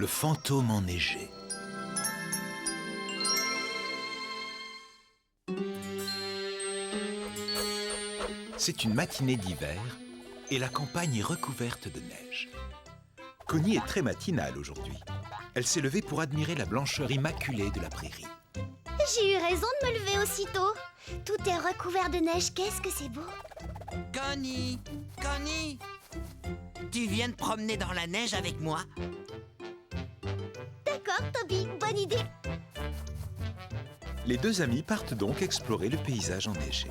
le fantôme enneigé. C'est une matinée d'hiver et la campagne est recouverte de neige. Connie est très matinale aujourd'hui. Elle s'est levée pour admirer la blancheur immaculée de la prairie. J'ai eu raison de me lever aussitôt. Tout est recouvert de neige, qu'est-ce que c'est beau. Connie, Connie, tu viens de promener dans la neige avec moi? D'accord, Toby, bonne idée. Les deux amis partent donc explorer le paysage enneigé.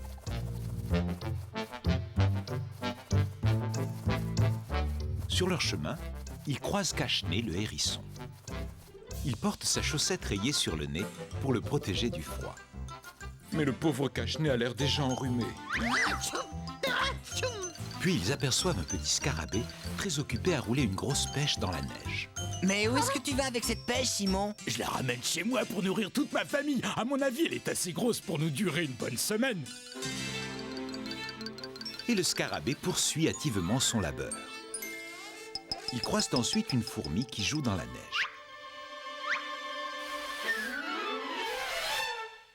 Sur leur chemin, ils croisent Cache-nez, le hérisson. Il porte sa chaussette rayée sur le nez pour le protéger du froid. Mais le pauvre Cache-nez a l'air déjà enrhumé. Puis ils aperçoivent un petit scarabée très occupé à rouler une grosse pêche dans la neige. Mais où est-ce que tu vas avec cette pêche, Simon? Je la ramène chez moi pour nourrir toute ma famille. À mon avis, elle est assez grosse pour nous durer une bonne semaine. Et le scarabée poursuit hâtivement son labeur. Ils croisent ensuite une fourmi qui joue dans la neige.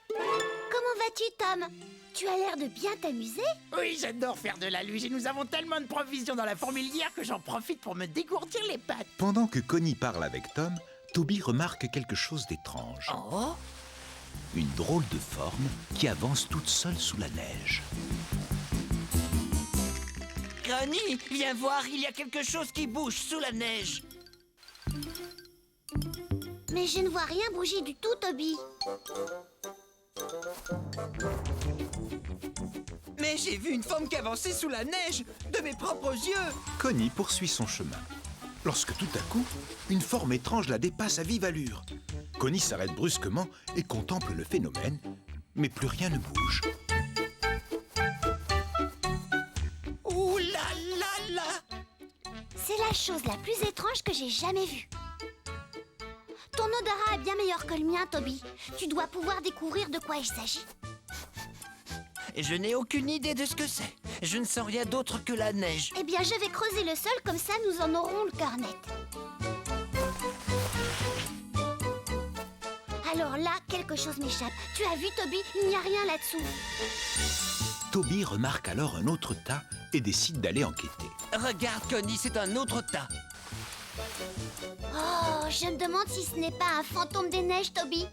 Comment vas-tu, Tom? Tu as l'air de bien t'amuser. Oui, j'adore faire de la luge et nous avons tellement de provisions dans la fourmilière que j'en profite pour me dégourdir les pattes. Pendant que Connie parle avec Tom, Toby remarque quelque chose d'étrange. Oh? Une drôle de forme qui avance toute seule sous la neige. Connie, viens voir, il y a quelque chose qui bouge sous la neige. Mais je ne vois rien bouger du tout, Toby. Mais j'ai vu une forme qui avançait sous la neige, de mes propres yeux. Connie poursuit son chemin. Lorsque tout à coup, une forme étrange la dépasse à vive allure. Connie s'arrête brusquement et contemple le phénomène, mais plus rien ne bouge. Ouh là là là! C'est la chose la plus étrange que j'ai jamais vue. Ton odorat est bien meilleur que le mien, Toby. Tu dois pouvoir découvrir de quoi il s'agit. Je n'ai aucune idée de ce que c'est. Je ne sens rien d'autre que la neige. Eh bien, je vais creuser le sol, comme ça nous en aurons le cœur net. Alors là, quelque chose m'échappe. Tu as vu, Toby? Il n'y a rien là-dessous. Toby remarque alors un autre tas et décide d'aller enquêter. Regarde, Connie, c'est un autre tas. Oh, je me demande si ce n'est pas un fantôme des neiges, Toby.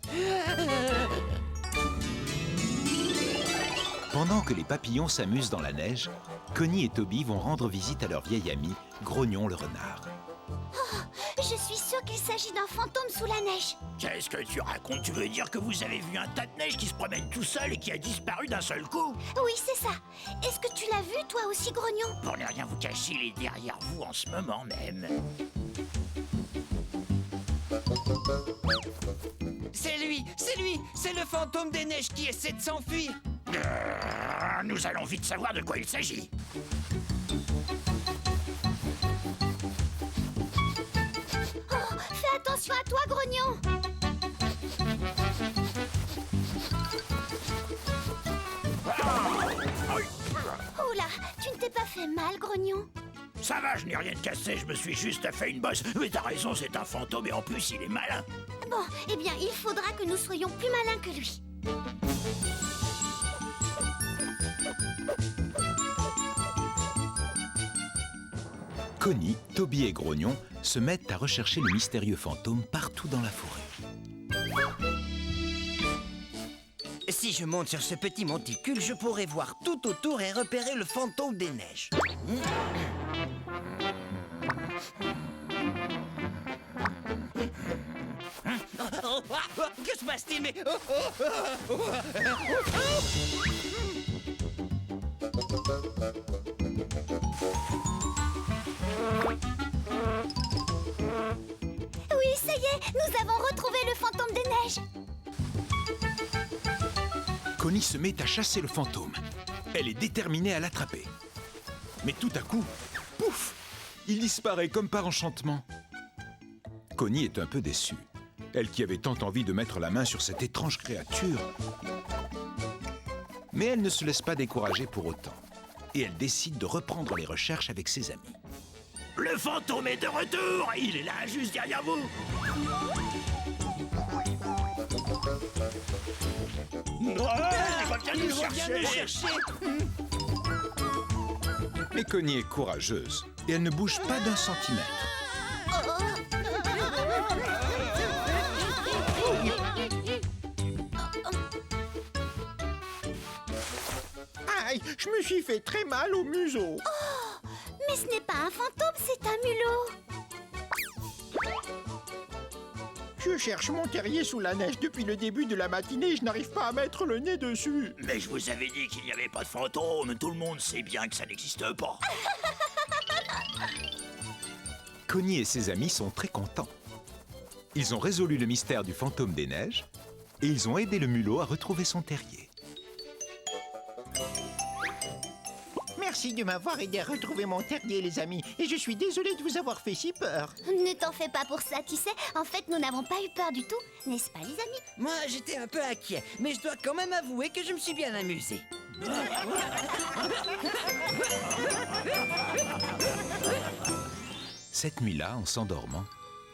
Pendant que les papillons s'amusent dans la neige, Connie et Toby vont rendre visite à leur vieil ami, Grognon le renard. Je suis sûre qu'il s'agit d'un fantôme sous la neige. Qu'est-ce que tu racontes? Tu veux dire que vous avez vu un tas de neige qui se promène tout seul et qui a disparu d'un seul coup? Oui, c'est ça. Est-ce que tu l'as vu, toi aussi, Grognon? Pour ne rien vous cacher, il est derrière vous en ce moment même. C'est lui, c'est le fantôme des neiges qui essaie de s'enfuir. Nous allons vite savoir de quoi il s'agit. Oh, fais attention à toi, Grognon. Oula, tu ne t'es pas fait mal, Grognon? Ça va, je n'ai rien de cassé, je me suis juste fait une bosse. Mais t'as raison, c'est un fantôme et en plus il est malin. Bon, eh bien, il faudra que nous soyons plus malins que lui. Connie, Toby et Grognon se mettent à rechercher le mystérieux fantôme partout dans la forêt. Si je monte sur ce petit monticule, je pourrai voir tout autour et repérer le fantôme des neiges. Que se passe-t-il? Mais... Oui, ça y est, nous avons retrouvé le fantôme des neiges. Connie se met à chasser le fantôme. Elle est déterminée à l'attraper. Mais tout à coup, pouf! Il disparaît comme par enchantement. Connie est un peu déçue. Elle qui avait tant envie de mettre la main sur cette étrange créature. Mais elle ne se laisse pas décourager pour autant. Et elle décide de reprendre les recherches avec ses amis. Le fantôme est de retour. Il est là, juste derrière vous. Il revient nous chercher. Mais Connie est courageuse et elle ne bouge pas d'un centimètre. Aïe, je me suis fait très mal au museau. Mais ce n'est pas un fantôme, c'est un mulot. Je cherche mon terrier sous la neige depuis le début de la matinée et je n'arrive pas à mettre le nez dessus. Mais je vous avais dit qu'il n'y avait pas de fantôme. Tout le monde sait bien que ça n'existe pas. Connie et ses amis sont très contents. Ils ont résolu le mystère du fantôme des neiges et ils ont aidé le mulot à retrouver son terrier. Merci de m'avoir aidé à retrouver mon terrier, les amis. Et je suis désolé de vous avoir fait si peur. Ne t'en fais pas pour ça, tu sais. En fait, nous n'avons pas eu peur du tout, n'est-ce pas, les amis? Moi, j'étais un peu inquiet, mais je dois quand même avouer que je me suis bien amusé. Cette nuit-là, en s'endormant,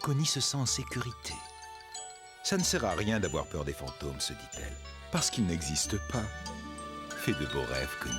Connie se sent en sécurité. Ça ne sert à rien d'avoir peur des fantômes, se dit-elle, parce qu'ils n'existent pas. Fais de beaux rêves, Connie.